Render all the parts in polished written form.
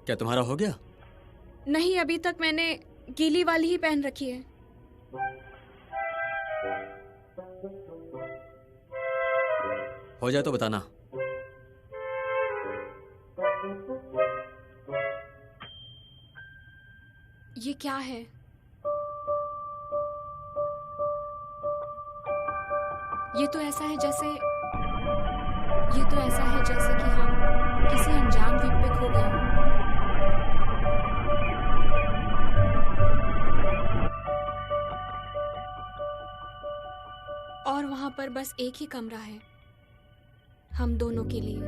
क्या तुम्हारा हो गया? नहीं, अभी तक मैंने गीली वाली ही पहन रखी है। हो जाए तो बताना। ये क्या है? ये तो ऐसा है जैसे कि हम किसी अनजान द्वीप पे खो गए हों। और वहां पर बस एक ही कमरा है हम दोनों के लिए।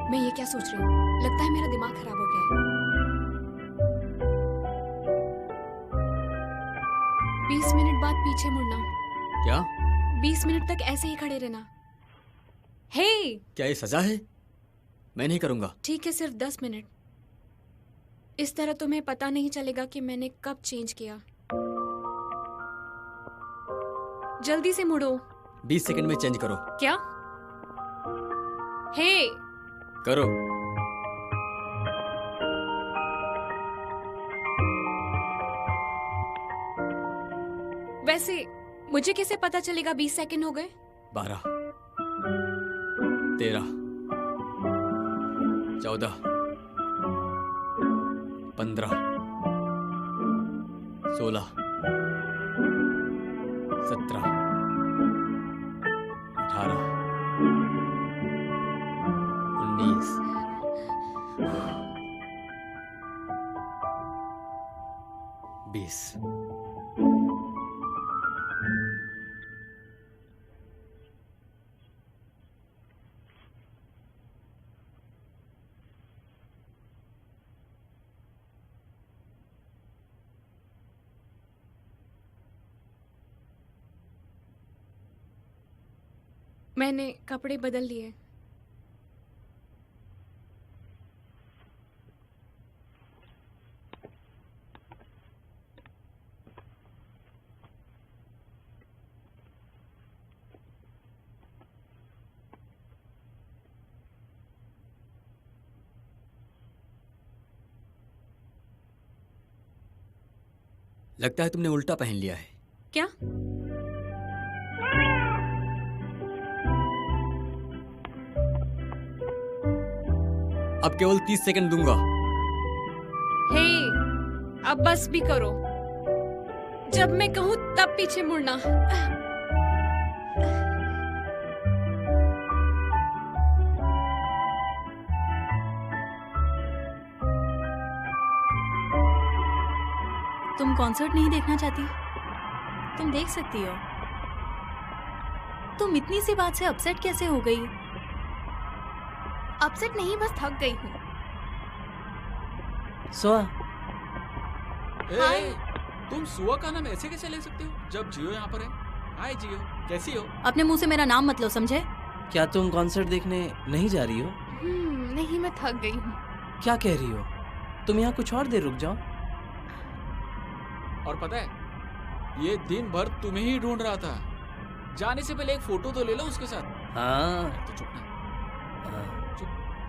मैं ये क्या सोच रही हूँ? लगता है मेरा दिमाग खराब हो गया है। 20 मिनट बाद पीछे मुड़ना। क्या? 20 मिनट तक ऐसे ही खड़े रहना। हे! क्या ये सजा है? मैं नहीं करूंगा। ठीक है, सिर्फ 10 मिनट। इस तरह तुम्हें पता नहीं चलेगा कि मैंने कब चेंज किया। जल्दी से मुड़ो। 20 सेकंड में चेंज करो। क्या? हे! करो। वैसे मुझे कैसे पता चलेगा 20 सेकंड हो गए? 12, 13, 14, 15, 16, 17, 18, 19, 20। मैंने कपड़े बदल लिए। लगता है तुमने उल्टा पहन लिया है। क्या? अब केवल 30 सेकंड दूंगा। हे! अब बस भी करो। जब मैं कहूं तब पीछे मुड़ना। तुम कॉन्सर्ट नहीं देखना चाहती? तुम देख सकती हो। तुम इतनी सी बात से अपसेट कैसे हो गई? अपसेट नहीं, बस थक गई हूँ। सोआ, तुम सुआ का नाम ऐसे कैसे ले सकते हो जब जियो यहाँ पर है? हाय जियो, कैसी हो? अपने मुंह से मेरा नाम मत लो, समझे? क्या तुम कॉन्सर्ट देखने नहीं जा रही हो? नहीं, मैं थक गई हूँ। क्या कह रही हो? तुम यहाँ कुछ और देर रुक जाओ। और पता है, ये दिन भर तुम्हें ही ढूंढ रहा था। जाने से पहले एक फोटो तो ले लो उसके साथ। हाँ, तो चुप ना।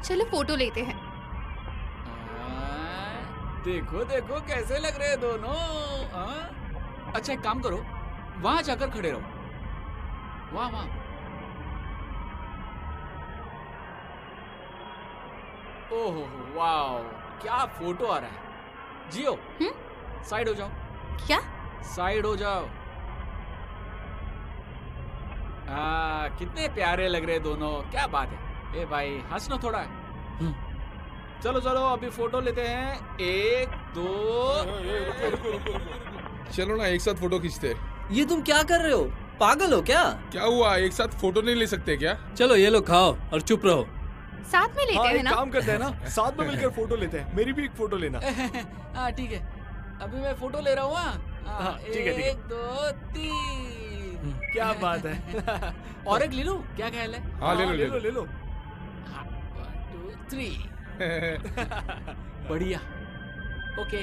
चलो फोटो लेते हैं। देखो देखो कैसे लग रहे हैं दोनों। अच्छा एक काम करो, वहां जाकर खड़े रहो। वहां। ओहो वाओ, क्या फोटो आ रहा है। जियो, साइड हो जाओ। क्या? साइड हो जाओ। कितने प्यारे लग रहे दोनों, क्या बात है। ए भाई हंस ना थोड़ा। चलो चलो अभी फोटो लेते हैं। 1 2। चलो ना एक साथ फोटो खींचते। ये तुम क्या कर रहे हो? पागल हो क्या? क्या हुआ, एक साथ फोटो नहीं ले सकते क्या? चलो ये लो खाओ और चुप रहो। साथ में लेते हैं ना? काम करते हैं ना, साथ में मिलकर फोटो लेते हैं। मेरी भी एक फोटो लेना। ठीक है, अभी मैं फोटो ले रहा हूँ। ठीक है 1 2 3। क्या बात है। और एक ले लो, क्या ख्याल है? हाँ ले लो। 1 2 3। बढ़िया। ओके,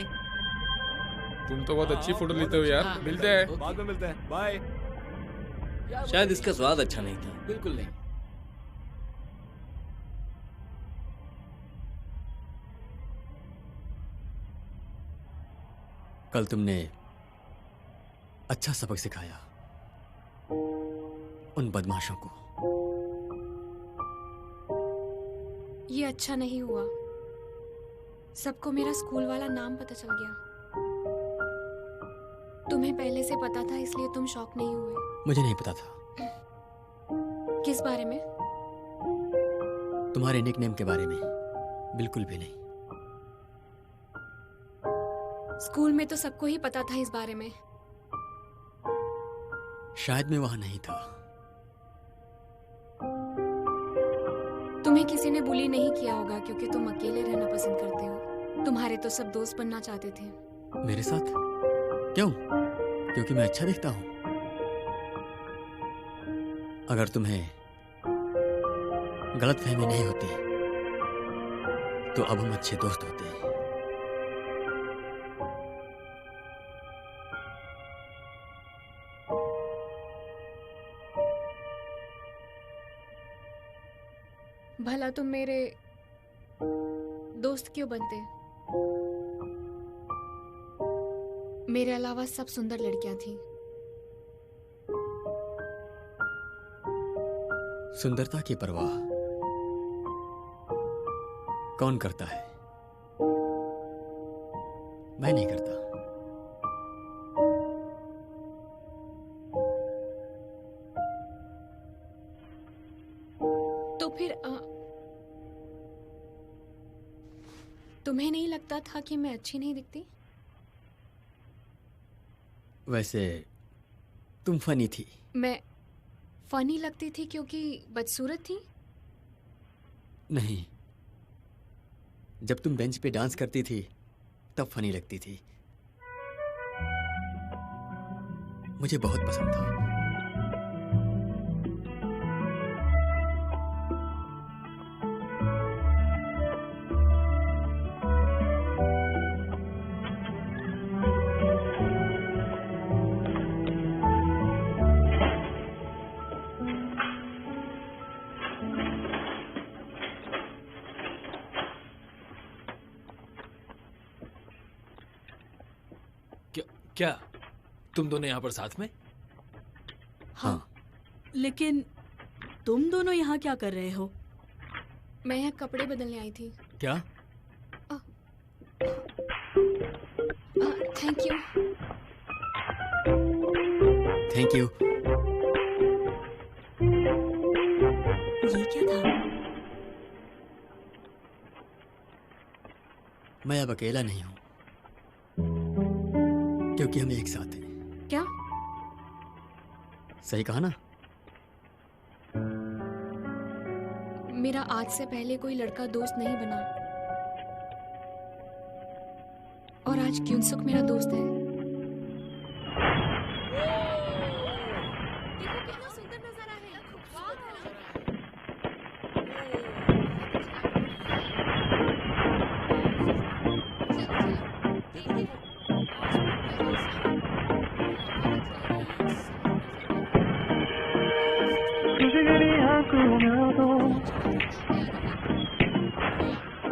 तुम तो बहुत अच्छी फोटो लेते हो यार। मिलते हैं। बाद में मिलते हैं। बाय। शायद इसका स्वाद अच्छा नहीं था। बिल्कुल नहीं। कल तुमने अच्छा सबक सिखाया उन बदमाशों को। ये अच्छा नहीं हुआ। सबको मेरा स्कूल वाला नाम पता चल गया। तुम्हें पहले से पता था इसलिए तुम शॉक नहीं हुए। मुझे नहीं पता था। किस बारे में? तुम्हारे निकनेम के बारे में बिल्कुल भी नहीं। स्कूल में तो सबको ही पता था इस बारे में। शायद मैं वहां नहीं था। तुम्हें किसी ने बुली नहीं किया होगा क्योंकि तुम अकेले रहना पसंद करते हो। तुम्हारे तो सब दोस्त बनना चाहते थे। मेरे साथ? क्यों? क्योंकि मैं अच्छा दिखता हूं? अगर तुम्हें गलतफहमी नहीं होती तो अब हम अच्छे दोस्त होते हैं। भला तुम मेरे दोस्त क्यों बनते? मेरे अलावा सब सुंदर लड़कियां थीं। सुंदरता की परवाह कौन करता है? मैं नहीं करता। तो फिर तुम्हें नहीं लगता था कि मैं अच्छी नहीं दिखती? वैसे तुम फनी थी। मैं फनी लगती थी क्योंकि बदसूरत थी? नहीं, जब तुम बेंच पे डांस करती थी तब फनी लगती थी। मुझे बहुत पसंद था। क्या तुम दोनों यहाँ पर साथ में? हाँ। लेकिन तुम दोनों यहाँ क्या कर रहे हो? मैं यहाँ कपड़े बदलने आई थी। क्या? Thank you. Thank you. ये क्या था? मैं अब अकेला नहीं हूं क्योंकि हम एक साथ हैं। क्या? सही कहा ना? मेरा आज से पहले कोई लड़का दोस्त नहीं बना और आज क्यूनसुक मेरा दोस्त है। देखो कितना सुंदर नजारा है।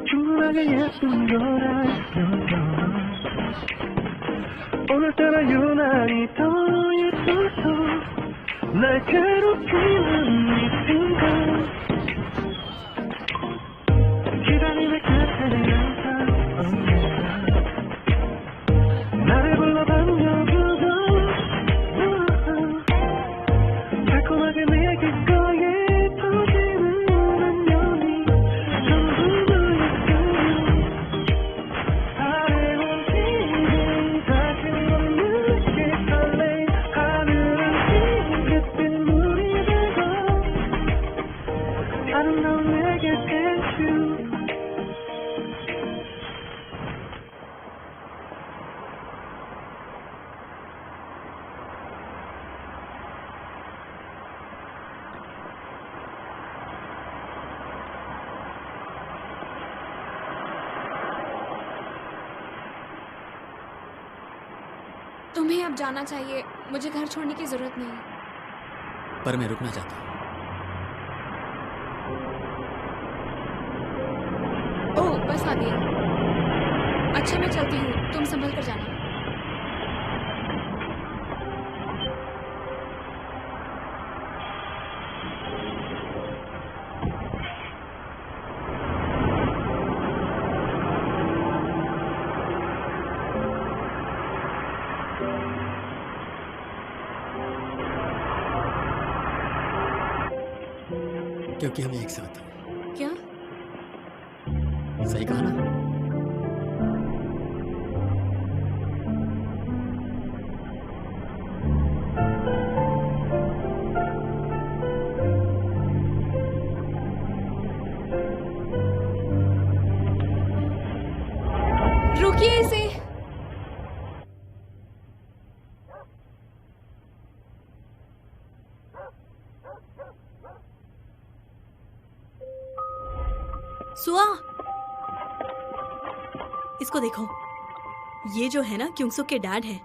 충분하게 예쁜 거라면서 오늘따라 유난히 더 예뻐서 날 괴롭히는 이 순간 기다림의 끝에는 항상 언제나 나를 불러 반겨주던 달콤하게 내 귓가에 퍼지는 안녕이 전부 아래온 지금 다시 없는 게 설레 하늘은 핑크빛 물이 되고 아름다운 내게 thank you तुम्हें अब जाना चाहिए। मुझे घर छोड़ने की जरूरत नहीं। पर मैं रुकना चाहता हूँ। ओह बस आ गई। अच्छा मैं चलती हूँ, तुम संभल कर जाना। क्योंकि हम एक साथ हैं। क्या? सही कहा ना? रुकिए इसे। सुआ, इसको देखो। ये जो है ना क्योंगसुक के डैड है।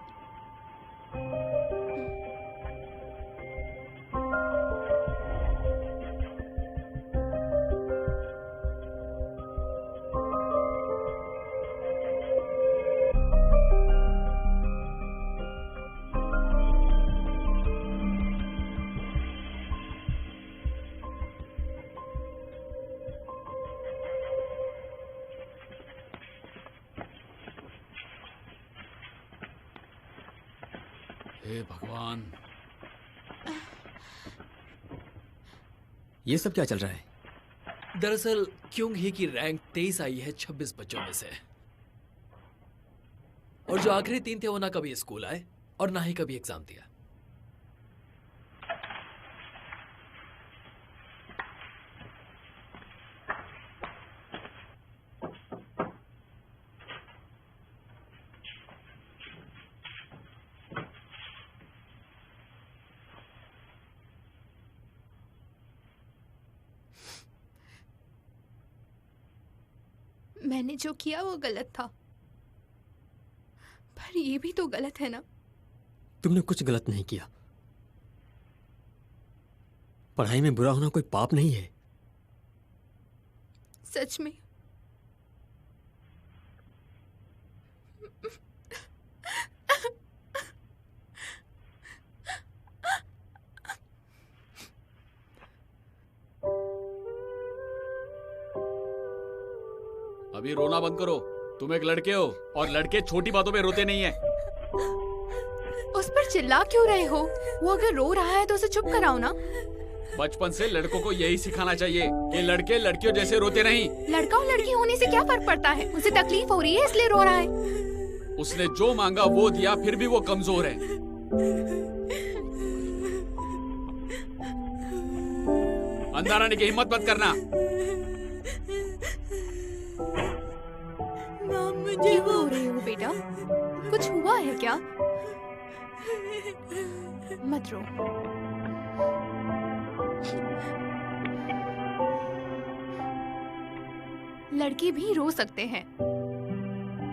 हे भगवान, ये सब क्या चल रहा है? दरअसल क्योंग ही की रैंक 23 आई है 26 बच्चों में से। और जो आखिरी 3 थे वो ना कभी स्कूल आए और ना ही कभी एग्जाम दिया। मैंने जो किया वो गलत था, पर ये भी तो गलत है ना। तुमने कुछ गलत नहीं किया। पढ़ाई में बुरा होना कोई पाप नहीं है। सच में। अभी रोना बंद करो। तुम एक लड़के हो और लड़के छोटी बातों पे रोते नहीं हैं। उस पर चिल्ला क्यों रहे हो? वो अगर रो रहा है तो उसे चुप कराओ ना। बचपन से लड़कों को यही सिखाना चाहिए कि लड़के लड़कियों जैसे रोते नहीं। लड़का और लड़की होने से क्या फर्क पड़ता है? उसे तकलीफ हो रही है इसलिए रो रहा है। उसने जो मांगा वो दिया, फिर भी वो कमजोर है। अंदर आने की हिम्मत मत करना। मुझे रो रहे हो बेटा? कुछ हुआ है क्या? मत रो। लड़के भी रो सकते हैं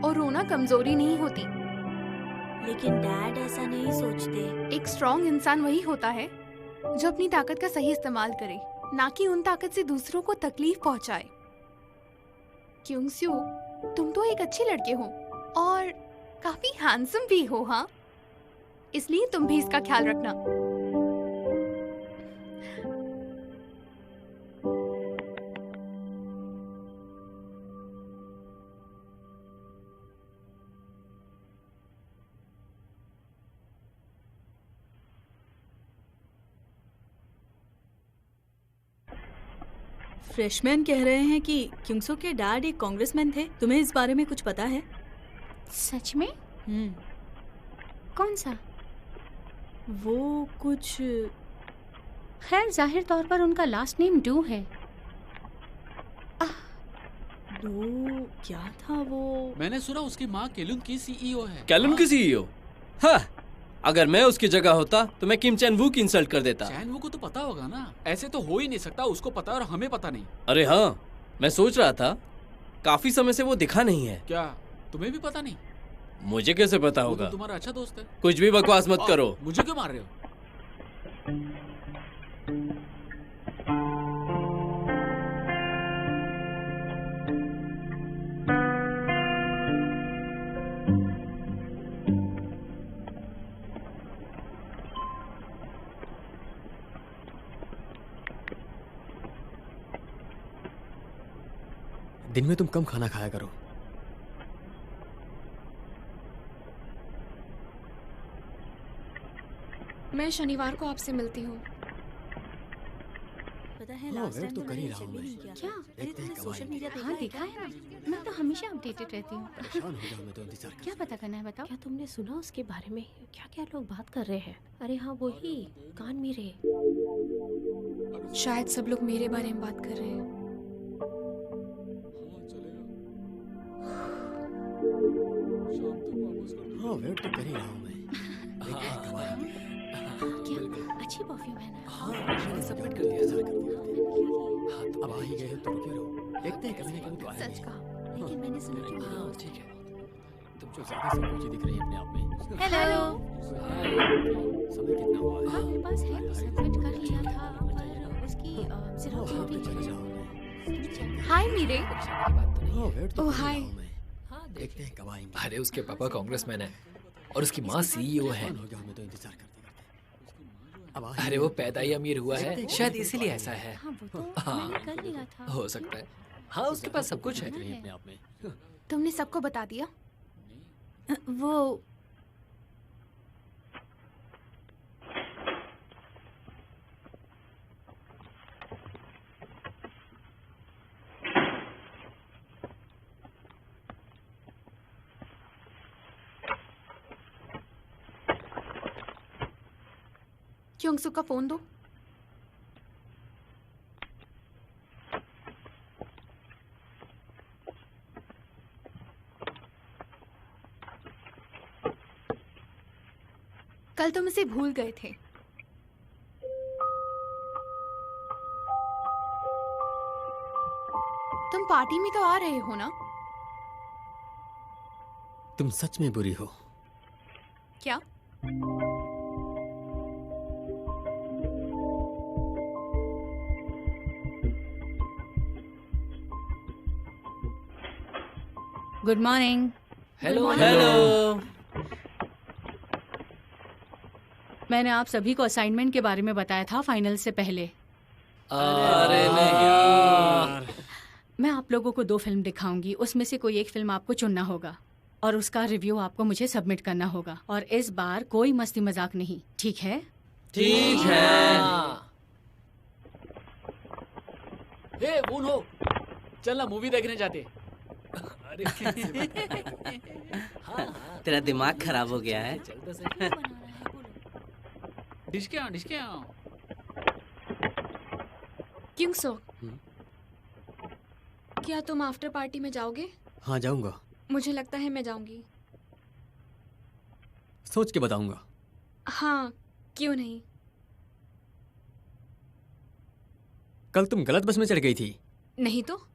और रोना कमजोरी नहीं होती। लेकिन डैड ऐसा नहीं सोचते। एक स्ट्रॉन्ग इंसान वही होता है जो अपनी ताकत का सही इस्तेमाल करे, ना कि उन ताकत से दूसरों को तकलीफ पहुंचाए। क्योंग्सू, तुम तो एक अच्छे लड़के हो और काफी हैंडसम भी हो। हाँ, इसलिए तुम भी इसका ख्याल रखना। फ्रेशमैन कह रहे हैं कि क्योंगसो के डैड एक कांग्रेसमैन थे। तुम्हें इस बारे में कुछ पता है? सच में? कौन सा? वो कुछ खैर, जाहिर तौर पर उनका लास्ट नेम डू है। डू क्या था वो? मैंने सुना उसकी माँ केलुन की सीईओ है। कैलन की सीईओ? हाँ, अगर मैं उसकी जगह होता तो मैं किम चैन वू की इंसल्ट कर देता। चैन वू को तो पता होगा ना। ऐसे तो हो ही नहीं सकता। उसको पता और हमें पता नहीं। अरे हाँ, मैं सोच रहा था काफी समय से वो दिखा नहीं है। क्या तुम्हें भी पता नहीं? मुझे कैसे पता वो होगा? तो तुम्हारा अच्छा दोस्त है। कुछ भी बकवास मत करो। मुझे क्यों मार रहे हो? दिन में तुम कम खाना खाया करो। मैं शनिवार को आपसे मिलती हूँ। पता है हाँ, लास्ट वेट टाइम तो तो कर ही मैंने रहा हूँ चेक भी मैं। नहीं किया क्या? था। अरे देखते हैं तुमने कब सोशल आएंगे। मीडिया पे हाँ देखा है ना, मैं तो हमेशा अपडेटेड रहती हूँ। परेशान हो गया हूँ मैं तो इंतजार क्या पता करना है बताओ। क्या तुमने सुना उसके बारे में? क्या क्या लोग बात कर रहे हैं? अरे हाँ वही कान मेरे। शायद सब लोग मेरे बारे में बात कर रहे हैं। हाँ, वेट तो कर ही रहा हूँ मैं। देखते हैं कब आएंगे। क्या अच्छी परफ्यूम है ना? हाँ, सबमिट कर दिया सर, कर दिया। हाँ, तो अब आ ही गए हो तो रुके रहो। देखते हैं कभी ना कभी तो आएंगे। सच कहा। लेकिन मैंने सुना कि हाँ ठीक है। तुम जो ज्यादा संकोची दिख रही है अपने आप में। हेलो। समय कितना हुआ है? हाँ मेरे पास है, सबमिट कर लिया था पर उसकी हाँ, जेरॉक्स हाँ, अभी तो चले जाओ मैं। हाय मीरे। हाँ, वेट तो ओह, कर ही हाय। रहा हूँ मैं। देखते हैं कब आएंगे। अरे उसके पापा कांग्रेसमैन है और उसकी माँ सीईओ है। परेशान हो गया हूँ मैं तो इंतजार करते करते। अब आ ही अरे गए वो हो। पैदा ही अमीर हुआ है, शायद इसीलिए ऐसा है। हाँ वो तो हाँ। मैंने कर लिया था। हो सकता है। हाँ उसके पास सब कुछ है। दिख रही है अपने आप में। तुमने सबको बता दिया? वो क्योंगसुक का फोन दो। कल तुम इसे भूल गए थे। तुम पार्टी में तो आ रहे हो ना? तुम सच में बुरी हो। क्या? Good morning. Hello hello. मैंने आप सभी को असाइनमेंट के बारे में बताया था फाइनल से पहले। अरे नहीं यार। मैं आप लोगों को 2 फिल्म दिखाऊंगी, उसमें से कोई एक फिल्म आपको चुनना होगा और उसका रिव्यू आपको मुझे सबमिट करना होगा। और इस बार कोई मस्ती मजाक नहीं, ठीक है? ठीक है। हे वून हो, चल ना मूवी देखने जाते। तेरा दिमाग खराब हो गया है। डिश के आओ। क्योंगसुक, क्या तुम आफ्टर पार्टी में जाओगे? हाँ, जाऊंगा। मुझे लगता है मैं जाऊंगी। सोच के बताऊंगा। हाँ क्यों नहीं। कल तुम गलत बस में चढ़ गई थी। नहीं तो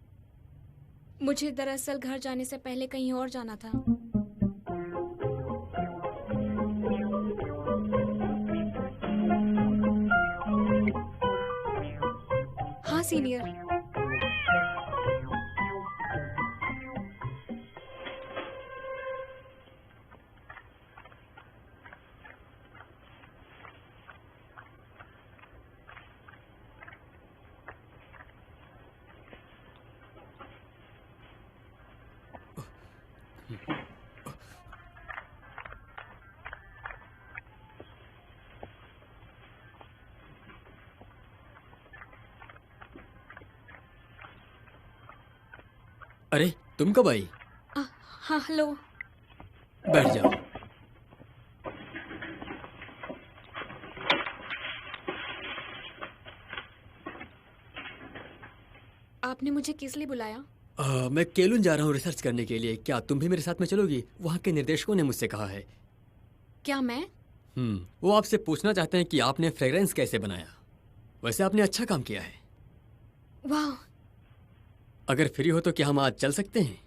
मुझे दरअसल घर जाने से पहले कहीं और जाना था। हाँ सीनियर। अरे तुम कब आई? हाँ हेलो। बैठ जाओ। आपने मुझे किस लिए बुलाया? मैं केलुन जा रहा हूँ रिसर्च करने के लिए। क्या तुम भी मेरे साथ में चलोगी? वहाँ के निर्देशकों ने मुझसे कहा है। क्या मैं? वो आपसे पूछना चाहते हैं कि आपने फ्रेग्रेंस कैसे बनाया। वैसे आपने अच्छा काम किया है। वाह। अगर फ्री हो तो क्या हम आज चल सकते हैं?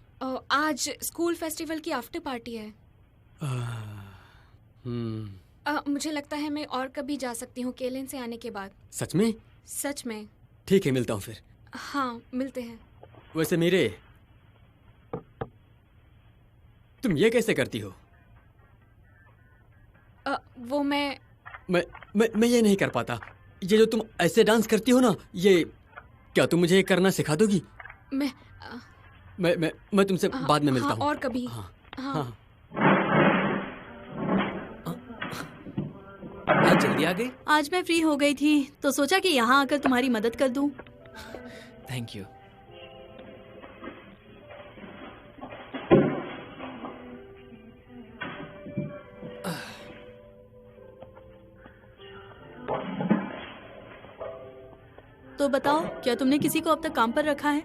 आज स्कूल फेस्टिवल की आफ्टर पार्टी है। मुझे लगता है मैं और कभी जा सकती हूँ केलन से आने के बाद। सच में? सच में। ठीक है, मिलता हूँ फिर। हाँ मिलते हैं। वैसे मेरे, तुम ये कैसे करती हो? वो मैं ये नहीं कर पाता। ये जो तुम ऐसे डांस करती हो ना, ये क्या तुम मुझे ये करना सिखा दोगी? मैं तुमसे बाद में मिलता हाँ, हूँ। और कभी। हाँ। हाँ। आज जल्दी आ गई। आज मैं फ्री हो गई थी तो सोचा कि यहाँ आकर तुम्हारी मदद कर दूं। Thank you. तो बताओ, क्या तुमने किसी को अब तक काम पर रखा है?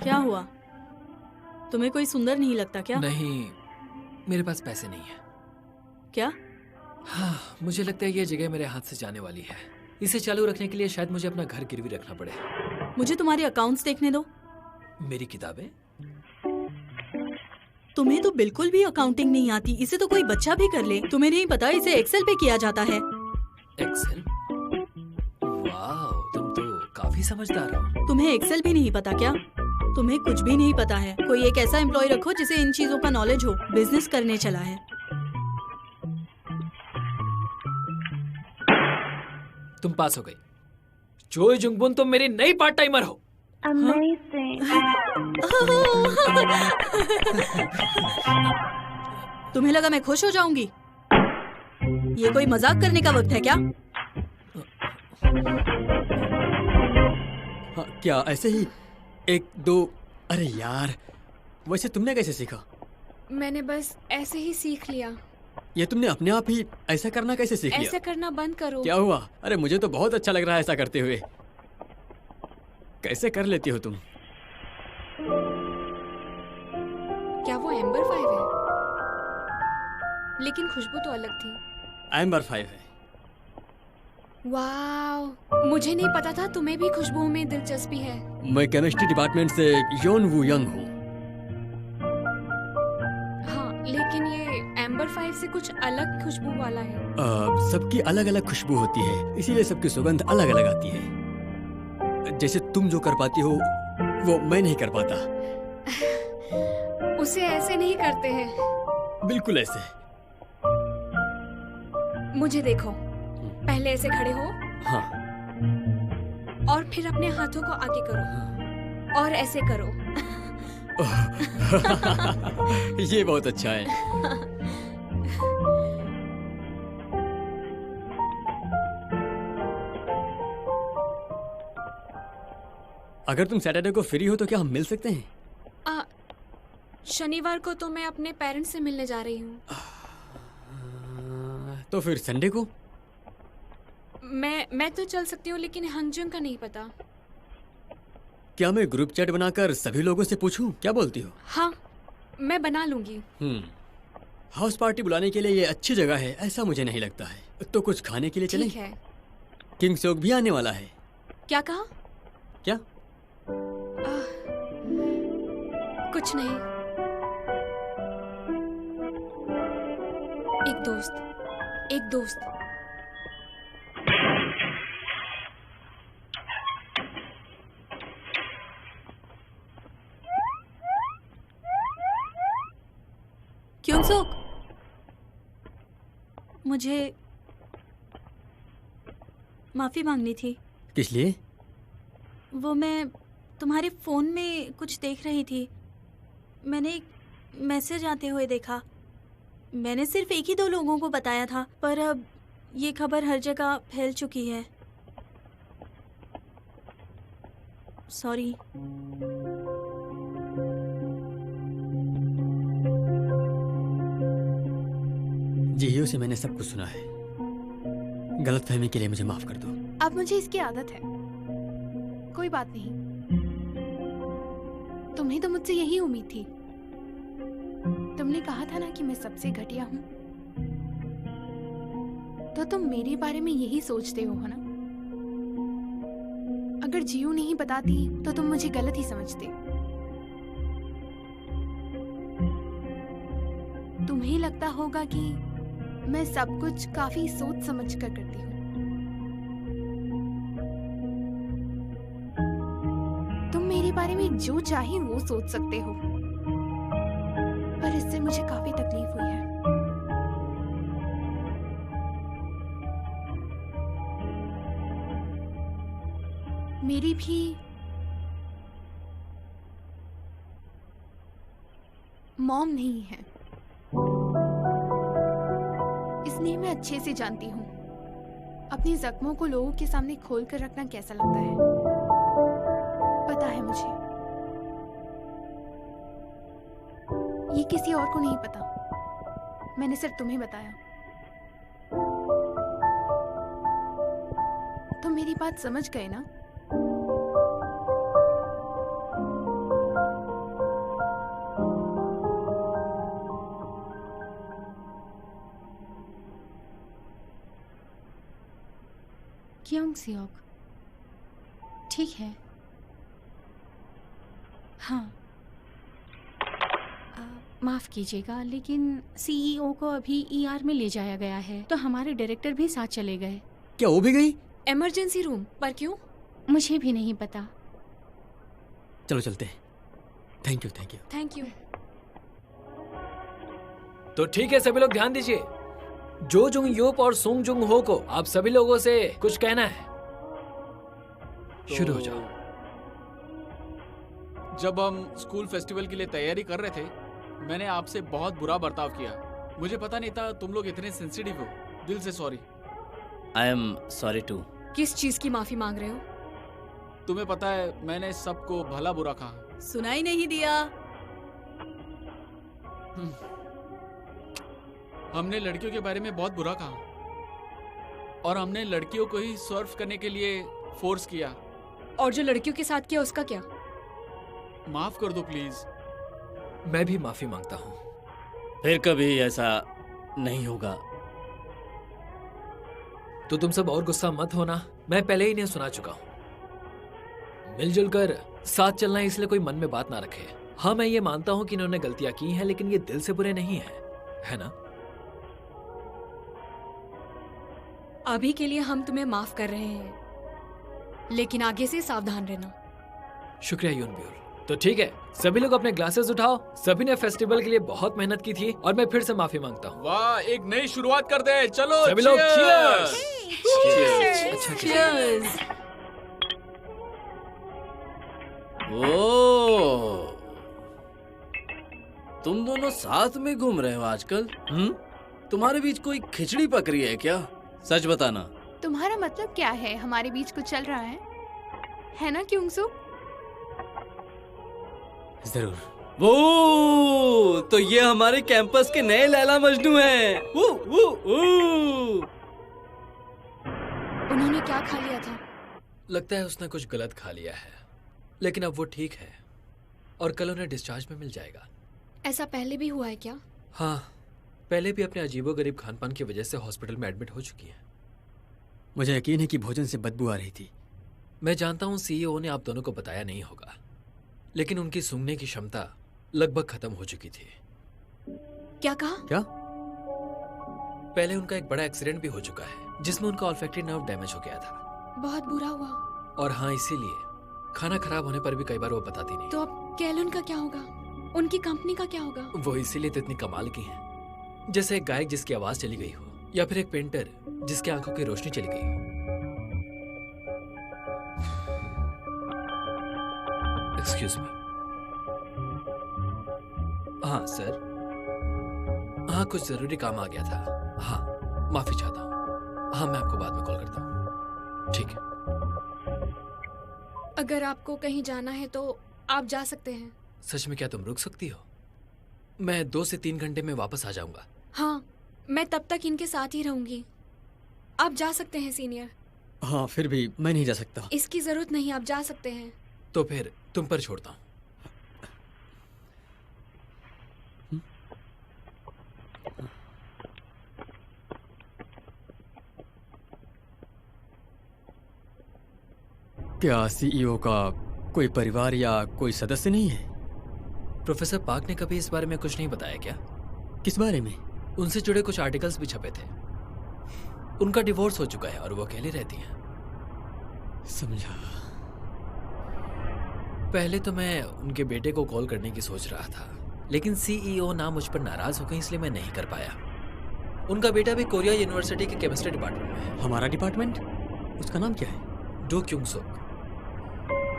क्या हुआ? तुम्हें कोई सुंदर नहीं लगता क्या? नहीं, मेरे पास पैसे नहीं है। क्या? हाँ, मुझे लगता है ये जगह मेरे हाथ से जाने वाली है। इसे चालू रखने के लिए शायद मुझे अपना घर गिरवी रखना पड़े। मुझे तुम्हारे अकाउंट्स देखने दो। मेरी किताबें? तुम्हें तो बिल्कुल भी अकाउंटिंग नहीं आती। इसे तो कोई बच्चा भी कर ले। तुम्हें नहीं पता इसे एक्सेल पे किया जाता है। एक्सेल? वाह, तुम तो काफी समझदार हो। तुम्हें एक्सेल भी नहीं पता क्या? तुम्हें कुछ भी नहीं पता है। कोई एक ऐसा एम्प्लॉय रखो जिसे इन चीजों का नॉलेज हो। बिजनेस करने चला है। तुम पास हो गई। चोई जुंगबुन, तुम मेरी नई पार्ट टाइमर हो। तुम्हें लगा मैं खुश हो जाऊंगी? ये कोई मजाक करने का वक्त है क्या? हाँ, क्या ऐसे ही एक दो? अरे यार, वैसे तुमने कैसे सीखा? मैंने बस ऐसे ही सीख लिया। ये तुमने अपने आप ही ऐसा करना कैसे सीख लिया? ऐसा करना बंद करो। क्या हुआ? अरे मुझे तो बहुत अच्छा लग रहा है ऐसा करते हुए। कैसे कर लेती हो तुम? क्या वो एम्बर 5 है? लेकिन खुशबू तो अलग थी। एम्बर 5 है। वाव, मुझे नहीं पता था तुम्हें भी खुशबू में दिलचस्पी है। मैं केमिस्ट्री डिपार्टमेंट से योन वू यंग हूँ। हाँ, लेकिन ये एम्बर 5 से कुछ अलग खुशबू वाला है। सबकी अलग अलग खुशबू होती है, इसीलिए सबकी सुगंध अलग अलग आती है। जैसे तुम जो कर पाती हो वो मैं नहीं कर पाता। उसे ऐसे नहीं करते हैं। बिल्कुल ऐसे। मुझे देखो, पहले ऐसे खड़े हो। हाँ। और फिर अपने हाथों को आगे करो और ऐसे करो। ये बहुत अच्छा है। अगर तुम सैटरडे को फ्री हो तो क्या हम मिल सकते हैं? शनिवार को तो मैं अपने पेरेंट्स से मिलने जा रही हूँ। तो फिर संडे को? मैं तो चल सकती हूँ, लेकिन हंगजुंग का नहीं पता। क्या मैं ग्रुप चैट बनाकर सभी लोगों से पूछूं? क्या बोलती हो? हाँ, मैं बना लूंगी। हाउस पार्टी बुलाने के लिए ये अच्छी जगह है ऐसा मुझे नहीं लगता है। तो कुछ खाने के लिए चलें? ठीक है। किंग सोक भी आने वाला है। क्या कहा? क्या? कुछ नहीं। एक दोस्त। क्योंसोक, मुझे माफी मांगनी थी। किस लिए? वो मैं तुम्हारे फोन में कुछ देख रही थी। मैंने एक मैसेज आते हुए देखा। मैंने सिर्फ एक ही दो लोगों को बताया था, पर अब ये खबर हर जगह फैल चुकी है। सॉरी। जियो से मैंने सब कुछ सुना है। गलतफहमी के लिए मुझे माफ कर दो। अब मुझे इसकी आदत है। कोई बात नहीं। तुम्हें तो मुझसे यही उम्मीद थी। तुमने कहा था ना कि मैं सबसे घटिया हूं, तो तुम मेरे बारे में यही सोचते हो ना? अगर जियो नहीं बताती तो तुम मुझे गलत ही समझते। तुम्हें लगता होगा कि मैं सब कुछ काफी सोच समझ कर करती हूँ। तुम मेरे बारे में जो चाहे वो सोच सकते हो, पर इससे मुझे काफी तकलीफ हुई है। मेरी भी मॉम नहीं है, इसलिए मैं अच्छे से जानती हूँ अपने जख्मों को लोगों के सामने खोल कर रखना कैसा लगता है। पता है मुझे, ये किसी और को नहीं पता, मैंने सिर्फ तुम्हें बताया। तुम मेरी बात समझ गए ना? क्यों सियोक, ठीक है। हाँ, माफ कीजिएगा, लेकिन सीईओ को अभी ईआर में ले जाया गया है, तो हमारे डायरेक्टर भी साथ चले गए। क्या वो भी गई? इमरजेंसी रूम पर क्यों? मुझे भी नहीं पता। चलो चलते हैं। Thank you thank you thank you. तो ठीक है, सभी लोग ध्यान दीजिए। जो जुंग यूप और सुंग जुंग हो को आप सभी लोगों से कुछ कहना है। शुरू हो जाओ। जब हम स्कूल फेस्टिवल के लिए तैयारी कर रहे थे, मैंने आपसे बहुत बुरा बर्ताव किया। मुझे पता नहीं था तुम लोग इतने सेंसिटिव हो। दिल से sorry. I am sorry too. किस चीज की माफी मांग रहे हो? तुम्हें पता है मैंने सबको भला बुरा कहा। सुनाई नहीं दिया। हमने लड़कियों के बारे में बहुत बुरा कहा और हमने लड़कियों को ही सर्व करने के लिए फोर्स किया। और जो लड़कियों के साथ किया उसका क्या? माफ कर दो प्लीज। मैं भी माफी मांगता हूँ। फिर कभी ऐसा नहीं होगा। तो तुम सब और गुस्सा मत होना, मैं पहले ही इन्हें सुना चुका हूँ। मिलजुल कर साथ चलना है, इसलिए कोई मन में बात ना रखे। हाँ, मैं ये मानता हूँ कि इन्होंने गलतियां की हैं, लेकिन ये दिल से बुरे नहीं हैं, है ना? अभी के लिए हम तुम्हें माफ कर रहे हैं, लेकिन आगे से सावधान रहना। शुक्रिया यूनब्यूर। तो ठीक है, सभी लोग अपने ग्लासेस उठाओ। सभी ने फेस्टिवल के लिए बहुत मेहनत की थी और मैं फिर से माफी मांगता हूँ। वाह, एक नई शुरुआत कर दे। चलो सभी लोग cheers! अच्छा, Cheers! ओ, तुम दोनों साथ में घूम रहे हो आजकल? तुम्हारे बीच कोई खिचड़ी पक रही है क्या? सच बताना। तुम्हारा मतलब क्या है? हमारे बीच कुछ चल रहा है ना क्योंसुक? जरूर। वो तो ये हमारे कैंपस के नए लैला मजनू हैं। उन्होंने क्या खा लिया था? लगता है उसने कुछ गलत खा लिया है, लेकिन अब वो ठीक है और कल उन्हें डिस्चार्ज में मिल जाएगा। ऐसा पहले भी हुआ है क्या? हाँ, पहले भी अपने अजीबोगरीब खानपान की वजह से हॉस्पिटल में एडमिट हो चुकी है। मुझे यकीन है कि भोजन से बदबू आ रही थी। मैं जानता हूँ सीईओ ने आप दोनों को बताया नहीं होगा, लेकिन उनकी सूंघने की क्षमता लगभग खत्म हो चुकी थी। क्या कहा? क्या? पहले उनका एक बड़ा एक्सीडेंट भी हो चुका है, जिसमें उनका ऑल्फैक्टरी नर्व डैमेज हो गया था। बहुत बुरा हुआ। और हाँ, इसीलिए खाना खराब होने पर भी कई बार वो बताती नहीं। तो अब कैलन का क्या होगा? उनकी कंपनी का क्या होगा? वो इसीलिए तो इतनी कमाल की हैं। जैसे एक गायक जिसकी आवाज चली गई हो, या फिर एक पेंटर जिसकी आंखों की रोशनी चली गई हो। Excuse me. हाँ सर। हाँ, कुछ जरूरी काम आ गया था। हाँ, माफी चाहता हूँ। हाँ, मैं आपको बाद में कॉल करता हूँ। ठीक है। अगर आपको कहीं जाना है तो आप जा सकते हैं। सच में? क्या तुम रुक सकती हो? मैं 2 से 3 घंटे में वापस आ जाऊंगा। हाँ, मैं तब तक इनके साथ ही रहूंगी। आप जा सकते हैं सीनियर। हाँ, फिर भी मैं नहीं जा सकता। इसकी जरूरत नहीं, आप जा सकते हैं। तो फिर तुम पर छोड़ता हूँ। क्या सीईओ का कोई परिवार या कोई सदस्य नहीं है? प्रोफेसर पार्क ने कभी इस बारे में कुछ नहीं बताया क्या? किस बारे में? उनसे जुड़े कुछ आर्टिकल्स भी छपे थे। उनका डिवोर्स हो चुका है और वो अकेली रहती हैं। समझा। पहले तो मैं उनके बेटे को कॉल करने की सोच रहा था, लेकिन सीईओ ना मुझ पर नाराज हो गई, इसलिए मैं नहीं कर पाया। उनका बेटा भी कोरिया यूनिवर्सिटी के केमिस्ट्री डिपार्टमेंट में है। हमारा डिपार्टमेंट? उसका नाम क्या है? डो क्योंग सुक।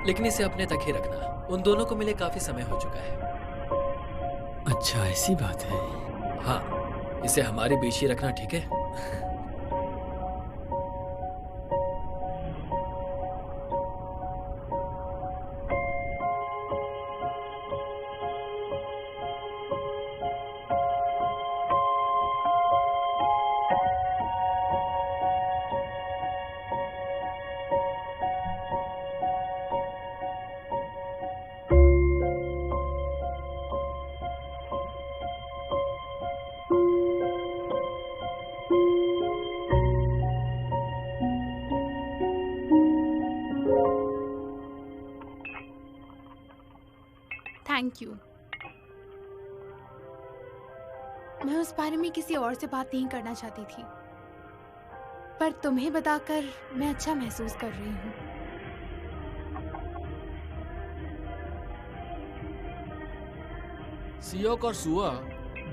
लेकिन इसे अपने तक ही रखना। उन दोनों को मिले काफी समय हो चुका है। अच्छा, ऐसी बात है। हाँ, इसे हमारे बीच ही रखना, ठीक है? Thank you. मैं उस बारे में किसी और से बात नहीं करना चाहती थी, पर तुम्हें बताकर मैं अच्छा महसूस कर रही हूँ। सियोक और सुआ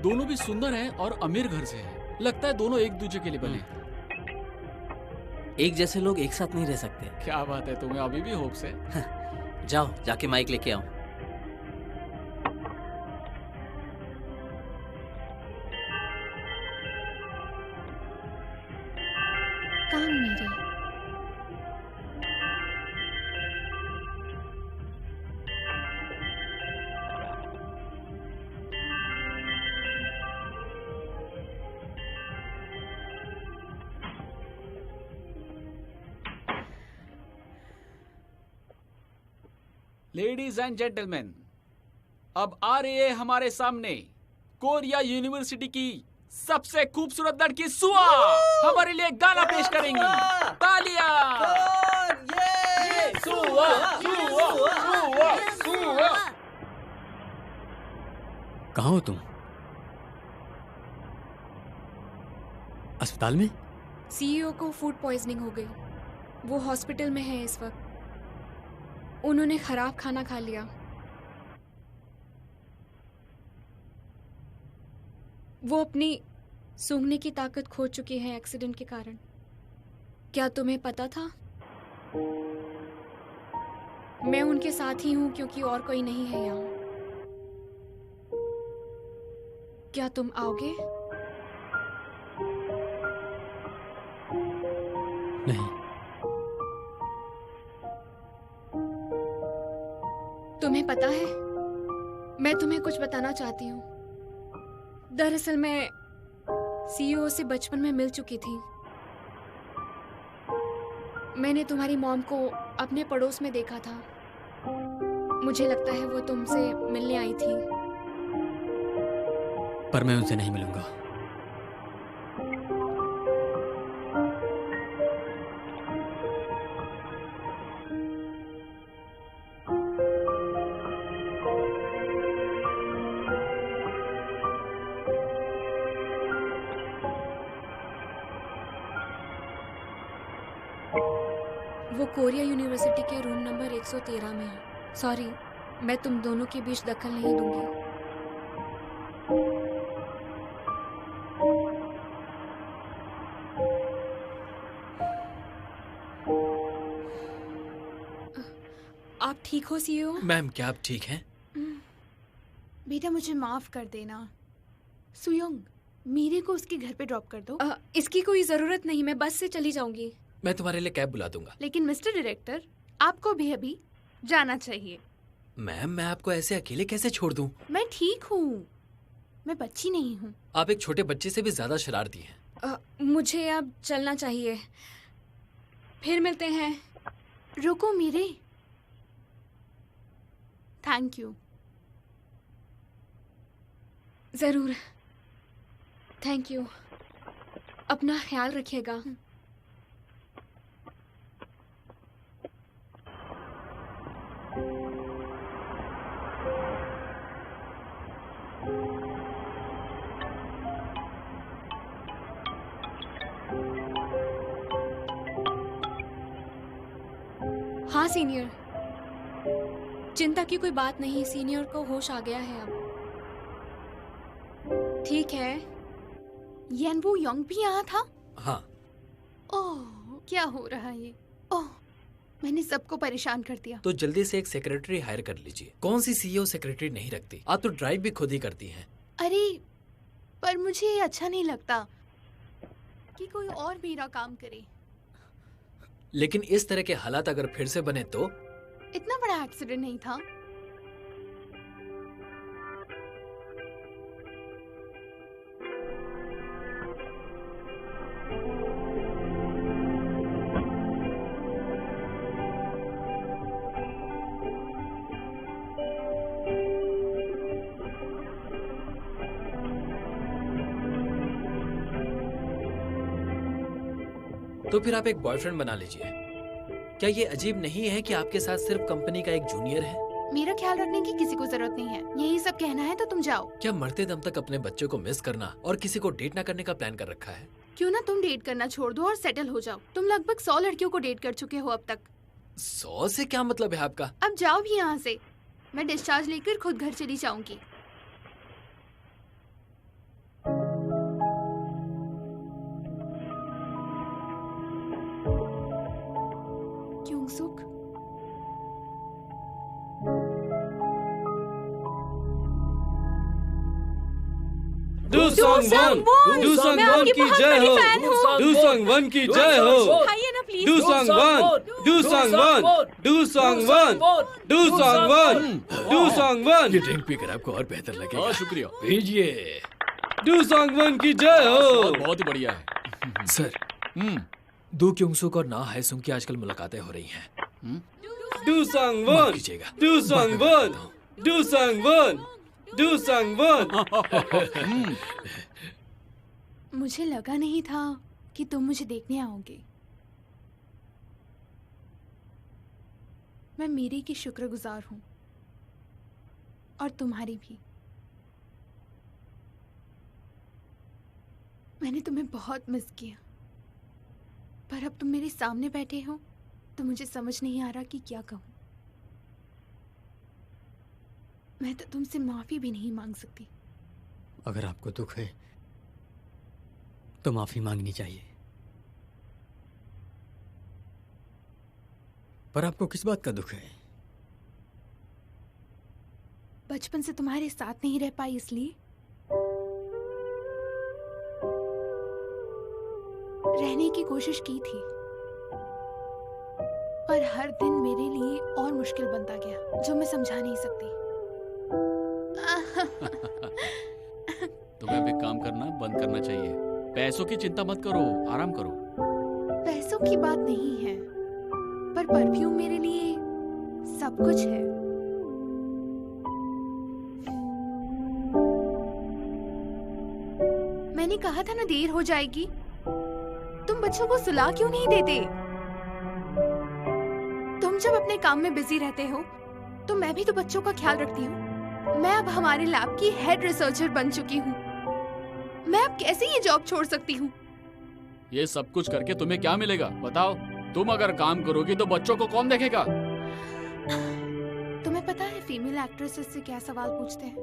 दोनों भी सुंदर हैं और अमीर घर से हैं। लगता है दोनों एक दूसरे के लिए बने। एक जैसे लोग एक साथ नहीं रह सकते। क्या बात है, तुम्हें अभी भी होप्स है? जाओ, जाके माइक लेके आओ। कान मेरे, लेडीज एंड जेंटलमैन, अब आ रही है हमारे सामने कोरिया यूनिवर्सिटी की सबसे खूबसूरत लड़की सुआ हमारे लिए गाना पेश करेंगी। तालियां! सुआ, सुआ, सुआ, सुआ। कहाँ हो तुम? अस्पताल में? सीईओ को फूड पॉइजनिंग हो गई। वो हॉस्पिटल में है इस वक्त। उन्होंने खराब खाना खा लिया। वो अपनी सूंघने की ताकत खो चुकी है एक्सीडेंट के कारण। क्या तुम्हें पता था? मैं उनके साथ ही हूं क्योंकि और कोई नहीं है यहाँ। क्या तुम आओगे? नहीं। तुम्हें पता है, मैं तुम्हें कुछ बताना चाहती हूँ। दरअसल मैं सीईओ से बचपन में मिल चुकी थी। मैंने तुम्हारी मॉम को अपने पड़ोस में देखा था। मुझे लगता है वो तुमसे मिलने आई थी। पर मैं उनसे नहीं मिलूंगा। वो कोरिया यूनिवर्सिटी के रूम नंबर 113 में है। सॉरी, मैं तुम दोनों के बीच दखल नहीं दूंगी। आप ठीक हो सीईओ? मैम, क्या आप ठीक हैं? बेटा मुझे माफ कर देना। सुयोंग, मीरे को उसके घर पे ड्रॉप कर दो। इसकी कोई जरूरत नहीं, मैं बस से चली जाऊंगी। मैं तुम्हारे लिए कैब बुला दूंगा। लेकिन मिस्टर डायरेक्टर, आपको भी अभी जाना चाहिए। मैम, मैं आपको ऐसे अकेले कैसे छोड़ दूं? मैं ठीक हूँ, मैं बच्ची नहीं हूँ। आप एक छोटे बच्चे से भी ज्यादा शरारती हैं। मुझे अब चलना चाहिए। फिर मिलते हैं। रुको मीरे। Thank you. जरूर। Thank you. अपना ख्याल रखिएगा। हाँ सीनियर, चिंता की कोई बात नहीं। सीनियर को होश आ गया है अब। ठीक है। यानवू योंग भी यहाँ था? हाँ। ओह, क्या हो रहा है ये? ओह, मैंने सबको परेशान कर दिया। तो जल्दी से एक सेक्रेटरी हायर कर लीजिए। कौन सी सीईओ सेक्रेटरी नहीं रखती? आप तो ड्राइव भी खुद ही करती हैं। अरे पर मुझे ये अच्छा नहीं लगता कि कोई और मेरा काम करे। लेकिन इस तरह के हालात अगर फिर से बने तो? इतना बड़ा एक्सीडेंट नहीं था। तो फिर आप एक बॉयफ्रेंड बना लीजिए। क्या ये अजीब नहीं है कि आपके साथ सिर्फ कंपनी का एक जूनियर है? मेरा ख्याल रखने की किसी को जरूरत नहीं है। यही सब कहना है तो तुम जाओ। क्या मरते दम तक अपने बच्चों को मिस करना और किसी को डेट ना करने का प्लान कर रखा है? क्यों ना तुम डेट करना छोड़ दो और सेटल हो जाओ। तुम लगभग 100 लड़कियों को डेट कर चुके हो अब तक। 100 से क्या मतलब है आपका? अब जाओ भी यहाँ से। मैं डिस्चार्ज लेकर खुद घर चली जाऊंगी। क्यों सुख? Do song one, do song one की जय हो, डू सॉन्ग वन की जय हो, do song one, do song one, do song one, do song one, do song one. ये ड्रिंक पीकर आपको और बेहतर लगेगा। शुक्रिया। भेजिए। डू सॉन्ग वन की जय हो। बहुत ही बढ़िया है। सर, दो क्योंगसुक और ना हायसुंग की आजकल मुलाकातें हो रही हैं। डू सॉन्ग माफ वन, कीजिएगा। Do song one, do song one, do song one. मुझे लगा नहीं था कि तुम मुझे देखने आओगे। मैं मेरी की शुक्रगुजार हूँ और तुम्हारी भी। मैंने तुम्हें बहुत मिस किया, पर अब तुम मेरे सामने बैठे हो तो मुझे समझ नहीं आ रहा कि क्या कहूँ। मैं तो तुमसे माफी भी नहीं मांग सकती। अगर आपको दुख है तो माफी मांगनी चाहिए। पर आपको किस बात का दुख है? बचपन से तुम्हारे साथ नहीं रह पाई इसलिए? रहने की कोशिश की थी, पर हर दिन मेरे लिए और मुश्किल बनता गया, जो मैं समझा नहीं सकती। तुम्हें अब एक काम करना बंद करना चाहिए। पैसों की चिंता मत करो, आराम करो। पैसों की बात नहीं है, पर परफ्यूम मेरे लिए सब कुछ है। मैंने कहा था ना देर हो जाएगी। तुम बच्चों को सुला क्यों नहीं देते? तुम जब अपने काम में बिजी रहते हो तो मैं भी तो बच्चों का ख्याल रखती हूँ। मैं अब हमारे लैब की हेड रिसर्चर बन चुकी हूँ। मैं अब कैसे ये जॉब छोड़ सकती हूँ? ये सब कुछ करके तुम्हें क्या मिलेगा बताओ? तुम अगर काम करोगी तो बच्चों को कौन देखेगा? तुम्हें पता है फीमेल एक्ट्रेसेस से क्या सवाल पूछते हैं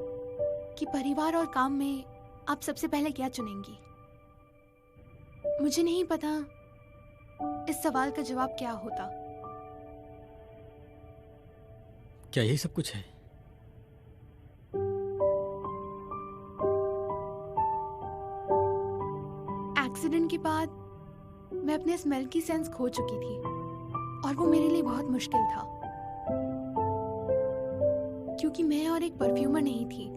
कि परिवार और काम में आप सबसे पहले क्या चुनेंगी? मुझे नहीं पता इस सवाल का जवाब क्या होता। क्या यही सब कुछ है? एक्सीडेंट के बाद मैं अपने स्मेल की सेंस खो चुकी थी और वो मेरे लिए बहुत मुश्किल था, क्योंकि मैं और एक परफ्यूमर नहीं थी।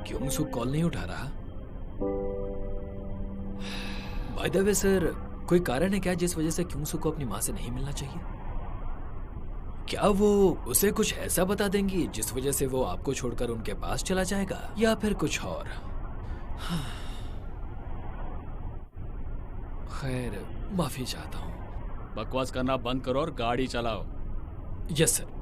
क्योंसुक कॉल नहीं उठा रहा? बाय द वे सर, कोई कारण है क्या जिस वजह से क्योंसुक को अपनी माँ से नहीं मिलना चाहिए? क्या वो उसे कुछ ऐसा बता देंगी जिस वजह से वो आपको छोड़कर उनके पास चला जाएगा, या फिर कुछ और? खैर, माफी चाहता हूँ। बकवास करना बंद करो और गाड़ी चलाओ। Yes sir.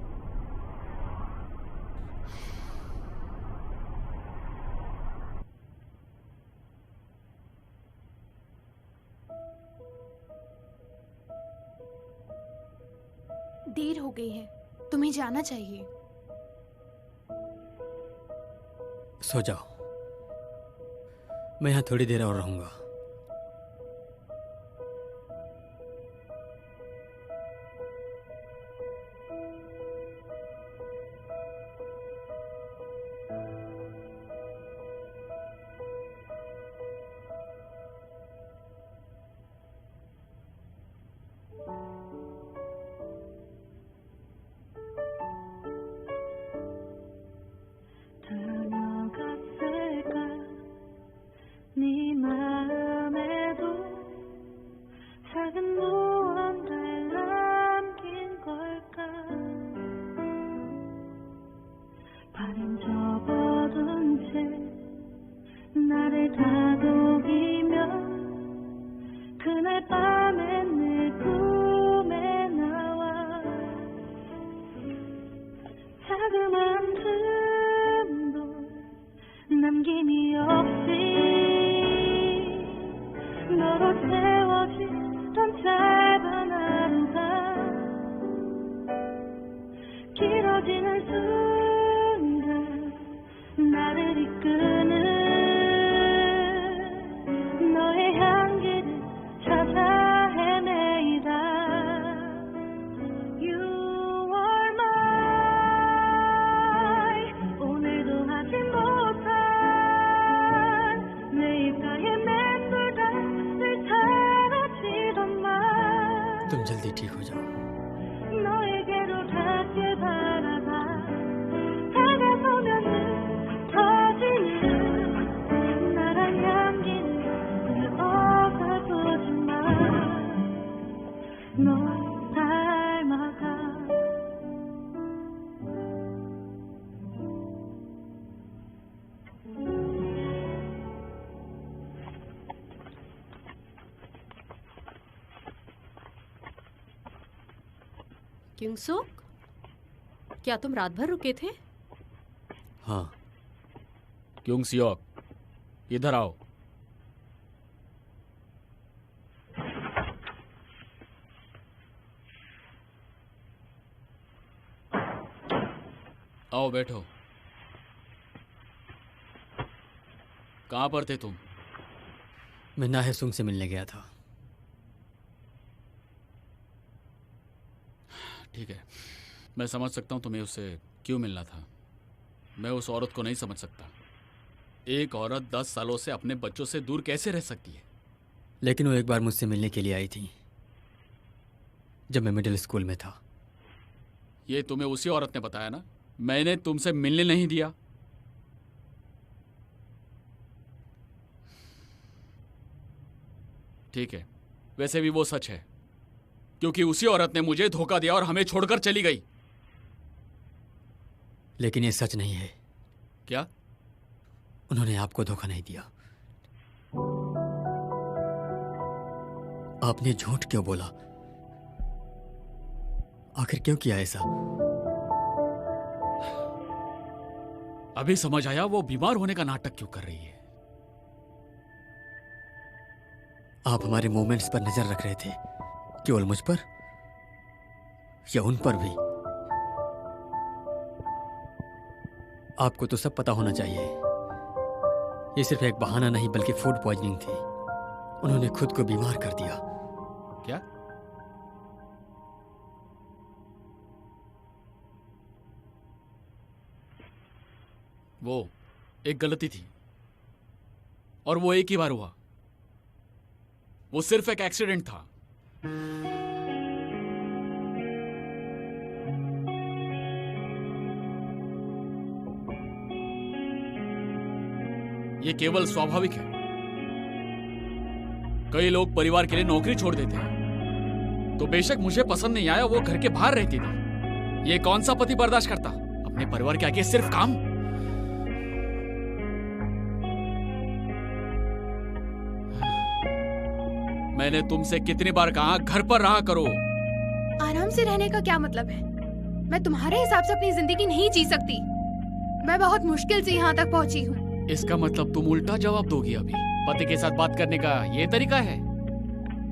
देर हो गई है, तुम्हें जाना चाहिए। सो जाओ, मैं यहाँ थोड़ी देर और रहूंगा। 다녀갔을까 네 마음에도 작은 무언가를 남긴 걸까 발은 접어둔 채 나를 다독이며 그날 밤에 내 꿈에 나와 자그마한 남김이 없이 너로 채워지던 짧은 하루가 길어지는 순간 나를 이끄는 너의 향기를 찾아 헤매이다. You are mine. 오늘도 하지 못한 तुम जल्दी ठीक हो जाओ। 너에게로 닿길 바라봐. 다가서면 터지는 나란 향기를 얻어보지마. 너 닮아가. क्योंसुक, क्या तुम रात भर रुके थे? हाँ। क्योंग सियोक, इधर आओ। आओ बैठो। कहाँ पर थे तुम? मैं नाहेसुंग से मिलने गया था। ठीक है, मैं समझ सकता हूँ तुम्हें उससे क्यों मिलना था। मैं उस औरत को नहीं समझ सकता। एक औरत 10 सालों से अपने बच्चों से दूर कैसे रह सकती है? लेकिन वो एक बार मुझसे मिलने के लिए आई थी जब मैं मिडिल स्कूल में था। ये तुम्हें उसी औरत ने बताया ना? मैंने तुमसे मिलने नहीं दिया। ठीक है, वैसे भी वो सच है, क्योंकि उसी औरत ने मुझे धोखा दिया और हमें छोड़कर चली गई। लेकिन ये सच नहीं है। क्या? उन्होंने आपको धोखा नहीं दिया। आपने झूठ क्यों बोला? आखिर क्यों किया ऐसा? अभी समझ आया वो बीमार होने का नाटक क्यों कर रही है। आप हमारे मूवमेंट्स पर नजर रख रहे थे, केवल मुझ पर या उन पर भी? आपको तो सब पता होना चाहिए। ये सिर्फ एक बहाना नहीं बल्कि फूड पॉइजनिंग थी। उन्होंने खुद को बीमार कर दिया। क्या? वो एक गलती थी और वो एक ही बार हुआ। वो सिर्फ एक एक्सीडेंट था। ये केवल स्वाभाविक है। कई लोग परिवार के लिए नौकरी छोड़ देते हैं। तो बेशक मुझे पसंद नहीं आया, वो घर के बाहर रहती थी। ये कौन सा पति बर्दाश्त करता अपने परिवार के आगे सिर्फ काम? मैंने तुमसे कितनी बार कहा घर पर रहा करो। आराम से रहने का क्या मतलब है? मैं तुम्हारे हिसाब से अपनी जिंदगी नहीं जी सकती। मैं बहुत मुश्किल से यहाँ तक पहुँची हूँ। इसका मतलब तुम उल्टा जवाब दोगी अभी? पति के साथ बात करने का ये तरीका है?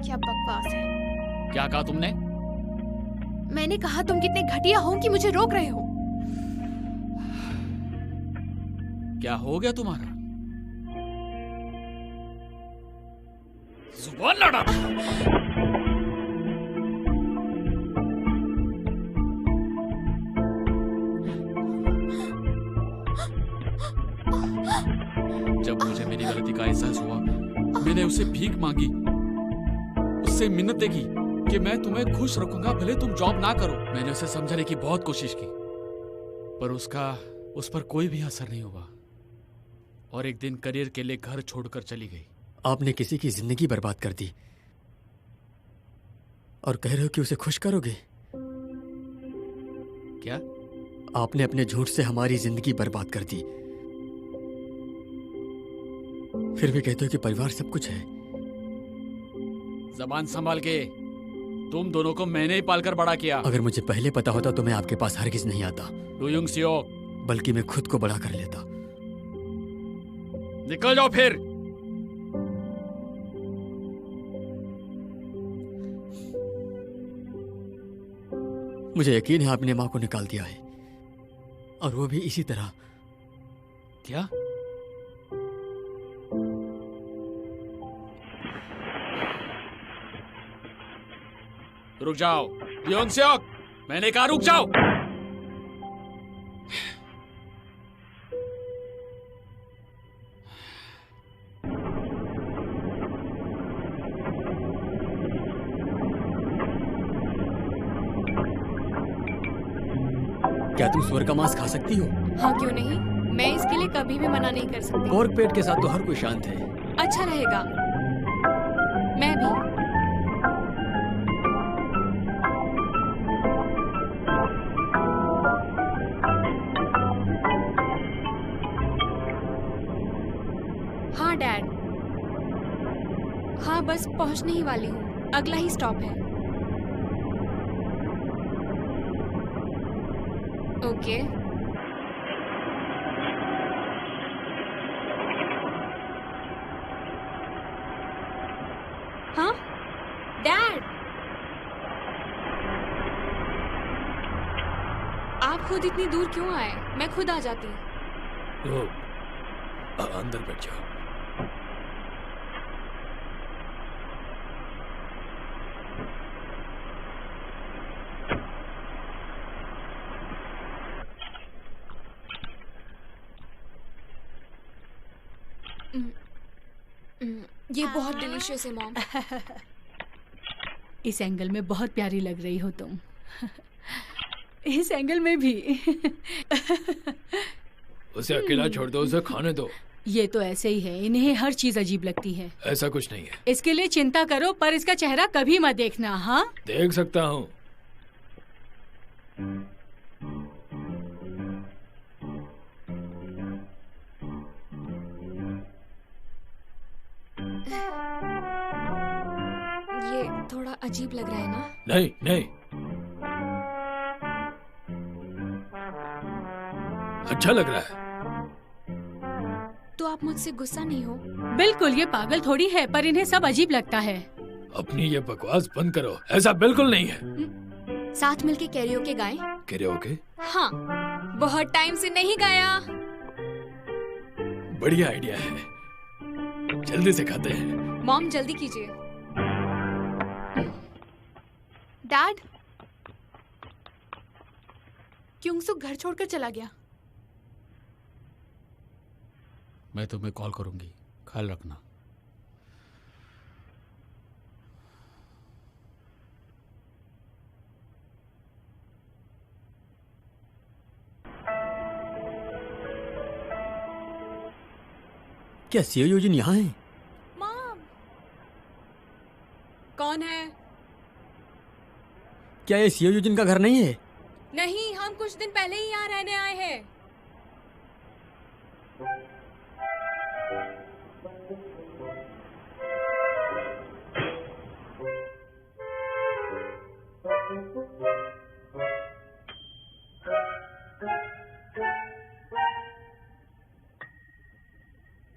क्या बकवास है। क्या कहा तुमने? मैंने कहा तुम कितने घटिया हो कि मुझे रोक रहे हो। क्या हो गया तुम्हारा? जुबान लड़ा। जब मुझे मेरी गलती का एहसास हुआ, मैंने उससे भीख मांगी, उससे मिन्नतें की कि मैं तुम्हें खुश रखूंगा भले तुम जॉब ना करो। मैंने उसे समझाने की बहुत कोशिश की, पर उस पर कोई भी असर नहीं हुआ और एक दिन करियर के लिए घर छोड़कर चली गई। आपने किसी की जिंदगी बर्बाद कर दी और कह रहे हो कि उसे खुश करोगे? क्या? आपने अपने झूठ से हमारी जिंदगी बर्बाद कर दी, फिर भी कहते हो कि परिवार सब कुछ है। जबान संभाल के, तुम दोनों को मैंने ही पालकर बड़ा किया। अगर मुझे पहले पता होता तो मैं आपके पास हरगिज नहीं आता। डूयुंग सियोक, बल्कि मैं खुद को बड़ा कर लेता। निकल जाओ फिर। मुझे यकीन है आपने माँ को निकाल दिया है, और वो भी इसी तरह। क्या? रुक जाओ डूयुंग सियोक, मैंने कहा रुक जाओ। क्या तुम सुअर का मांस खा सकती हो? हाँ, क्यों नहीं, मैं इसके लिए कभी भी मना नहीं कर सकती। पोर्क पेट के साथ तो हर कोई शांत है। अच्छा रहेगा, मैं भी। हाँ डैड, हाँ बस पहुंचने ही वाली हूँ, अगला ही स्टॉप है। ओके। हाँ डैड, आप खुद इतनी दूर क्यों आए? मैं खुद आ जाती। अंदर बैठ जाओ। ये बहुत डिलीशियस है मॉम। इस एंगल में बहुत प्यारी लग रही हो तुम। इस एंगल में भी। उसे अकेला छोड़ दो, उसे खाने दो। ये तो ऐसे ही है, इन्हें हर चीज अजीब लगती है। ऐसा कुछ नहीं है। इसके लिए चिंता करो, पर इसका चेहरा कभी मत देखना। हाँ, देख सकता हूँ। ये थोड़ा अजीब लग रहा है ना? नहीं नहीं, अच्छा लग रहा है। तो आप मुझसे गुस्सा नहीं हो? बिल्कुल, ये पागल थोड़ी है, पर इन्हें सब अजीब लगता है। अपनी ये बकवास बंद करो, ऐसा बिल्कुल नहीं है। साथ मिलके कैरियोके गाएं? कैरियोके? हाँ, बहुत टाइम से नहीं गाया। बढ़िया आइडिया है, जल्दी से खाते हैं। मॉम जल्दी कीजिए। डैड, क्योंसुक घर छोड़कर चला गया। मैं तुम्हें कॉल करूंगी, ख्याल रखना। क्या सीओ यूजिन यहाँ है? मॉम, कौन है? क्या ये सीओ यूजिन का घर नहीं है? नहीं, हम कुछ दिन पहले ही यहाँ रहने आए हैं।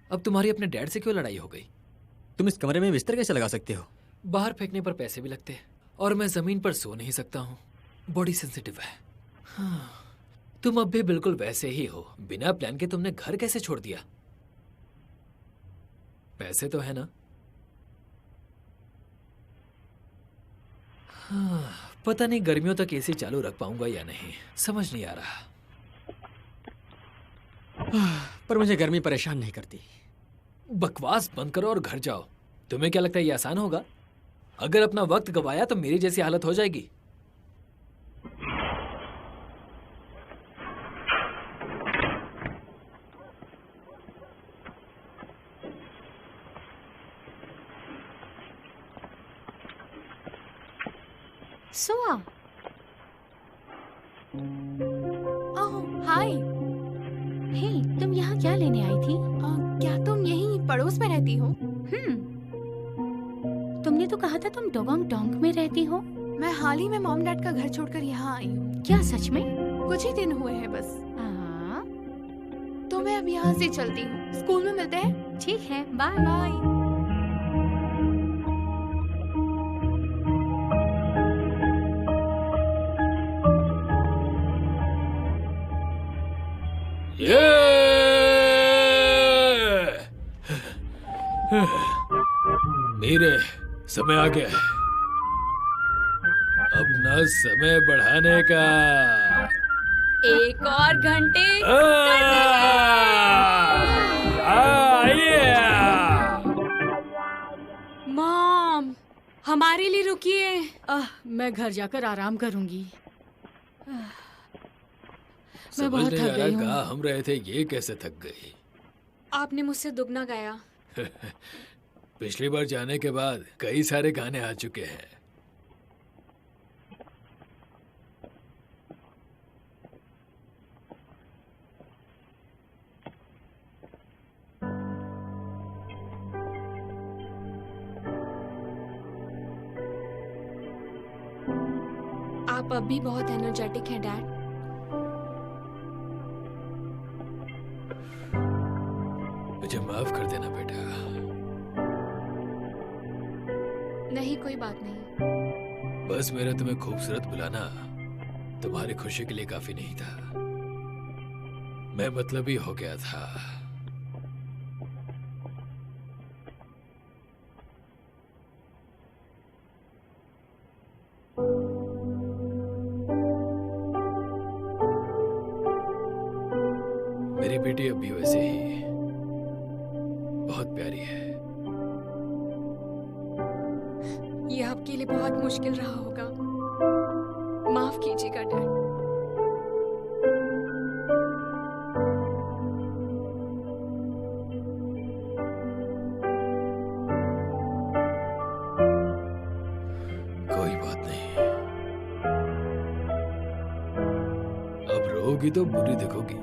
अब तुम्हारी अपने डैड से क्यों लड़ाई हो गई? तुम इस कमरे में बिस्तर कैसे लगा सकते हो? बाहर फेंकने पर पैसे भी लगते हैं और मैं जमीन पर सो नहीं सकता हूँ। बॉडी सेंसिटिव है। हाँ, तुम अब भी बिल्कुल वैसे ही हो। बिना प्लान के तुमने घर कैसे छोड़ दिया? पैसे तो है ना? हाँ, पता नहीं गर्मियों तक एसी चालू रख पाऊंगा या नहीं, समझ नहीं आ रहा। पर मुझे गर्मी परेशान नहीं करती। बकवास बंद करो और घर जाओ। तुम्हें क्या लगता है ये आसान होगा? अगर अपना वक्त गवाया तो मेरी जैसी हालत हो जाएगी। सोआ। ओह हाय। हे, तुम यहाँ क्या लेने आई थी? क्या तुम यहीं पड़ोस में रहती हो? तुमने तो कहा था तुम डोगोंग डोंग में रहती हो। मैं हाल ही में मॉम डैड का घर छोड़कर यहाँ आई हूँ। क्या सच में? कुछ ही दिन हुए हैं बस। तो मैं अब यहाँ से चलती हूँ। स्कूल में मिलते हैं। ठीक है, बाय बाय। मेरे समय आ गया है अपना समय बढ़ाने का। 1 और घंटे मॉम, हमारे लिए रुकिए। मैं घर जाकर आराम करूंगी। मैं समझ बहुत नहीं थक आ रहा गई हूँ। कहाँ हम रहे थे, ये कैसे थक गई। आपने मुझसे दुगना गाया। पिछली बार जाने के बाद कई सारे गाने आ चुके हैं। आप अब भी बहुत एनर्जेटिक हैं डैड। मुझे माफ कर देना बेटा। नहीं, कोई बात नहीं। बस मेरा तुम्हें खूबसूरत बुलाना तुम्हारी खुशी के लिए काफी नहीं था। मैं मतलबी हो गया था। मेरी बेटी अब भी वैसे ही बहुत प्यारी है। ये आपके लिए बहुत मुश्किल रहा होगा। माफ कीजिएगा डैड। कोई बात नहीं। अब रोगी तो बुरी दिखोगी।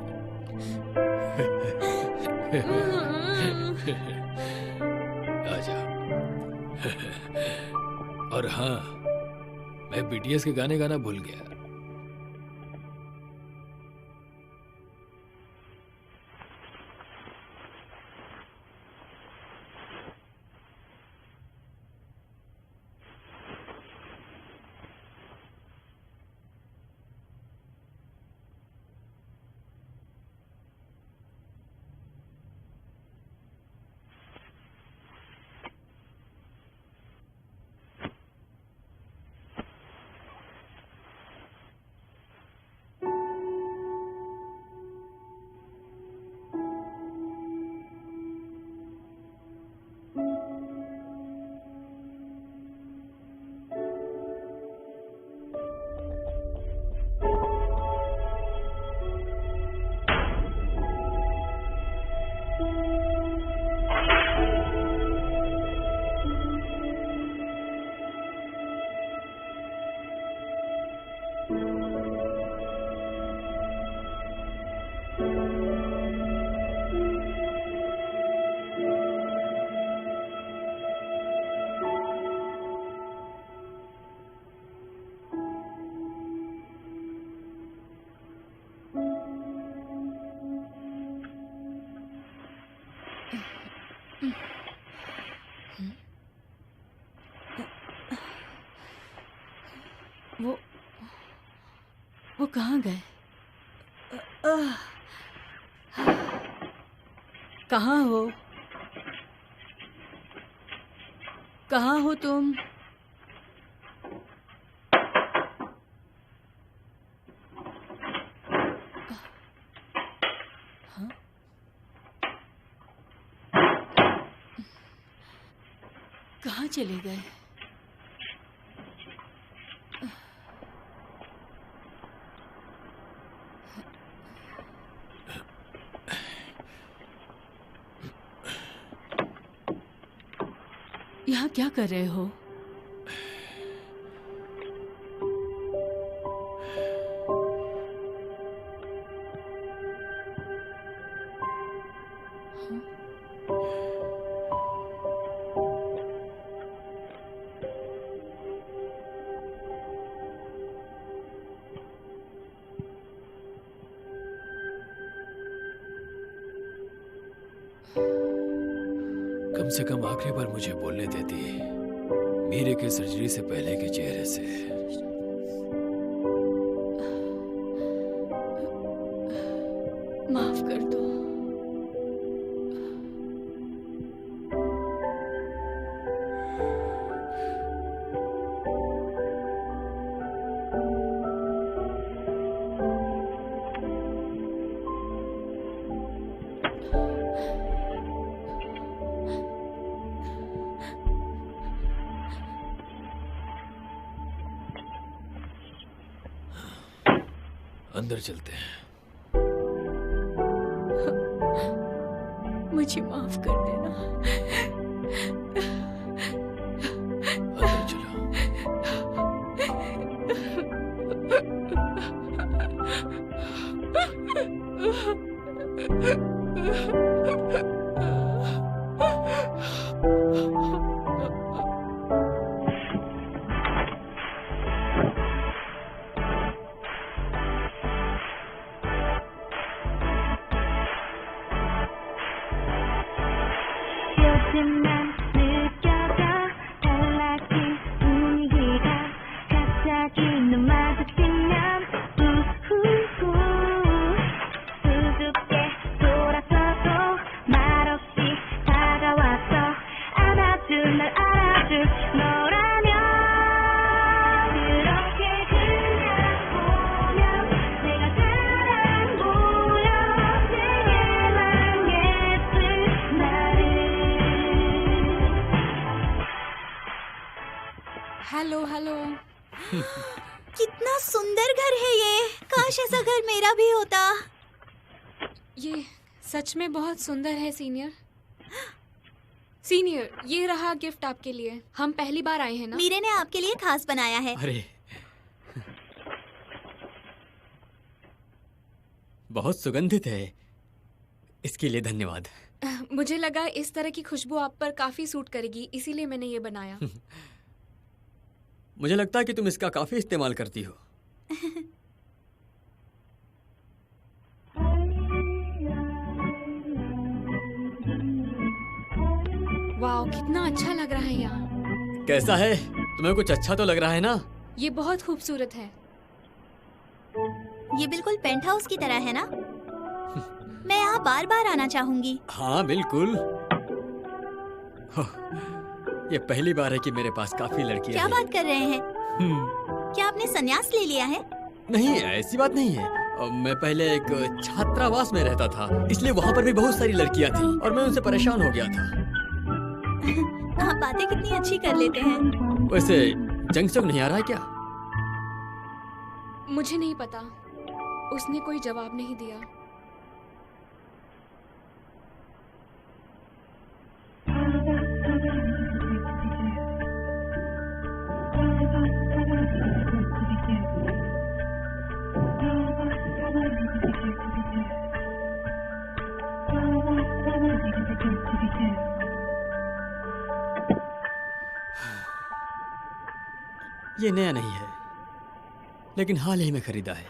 आजा। और हाँ, मैं बीटीएस के गाने गाना भूल गया। कहाँ गए? कहाँ हो? कहाँ हो तुम? हाँ? कहाँ चले गए? यहाँ क्या कर रहे हो? कम से कम आखिरी बार मुझे बोलने देती मीरे के सर्जरी से पहले के चेहरे से। माफ कर दो। अंदर चलते हैं। मुझे माफ कर देना। अंदर चलो। 요즘만 느껴져 달라진 분위기가 갑자기 눈 마주치면 우후후 수줍게 돌아서도 말없이 다가와서 안아줄 날 알아줄 너라면 그렇게 그냥 보면 내가 사랑 보여 되게만 예쁜 나를 हेलो हेलो। कितना सुंदर घर है ये। काश ऐसा घर मेरा भी होता। ये सच में बहुत सुंदर है सीनियर। सीनियर, ये रहा गिफ्ट आपके लिए। हम पहली बार आए हैं ना। मीरे ने आपके लिए खास बनाया है। अरे बहुत सुगंधित है, इसके लिए धन्यवाद। मुझे लगा इस तरह की खुशबू आप पर काफी सूट करेगी, इसीलिए मैंने ये बनाया। मुझे लगता है कि तुम इसका काफी इस्तेमाल करती हो। वाह, कितना अच्छा लग रहा है यहाँ। कैसा है? तुम्हें कुछ अच्छा तो लग रहा है ना? ये बहुत खूबसूरत है। ये बिल्कुल पेंट हाउस की तरह है ना? मैं यहाँ बार बार आना चाहूंगी। हाँ बिल्कुल। ये पहली बार है कि मेरे पास काफी लड़कियां क्या हैं। बात कर रहे हैं? क्या आपने संन्यास ले लिया है? नहीं, ऐसी बात नहीं है। मैं पहले एक छात्रावास में रहता था, इसलिए वहाँ पर भी बहुत सारी लड़कियाँ थीं और मैं उनसे परेशान हो गया था। आप बातें कितनी अच्छी कर लेते हैं। वैसे जंगसुक नहीं आ रहा है क्या? मुझे नहीं पता, उसने कोई जवाब नहीं दिया। ये नया नहीं है, लेकिन हाल ही में खरीदा है।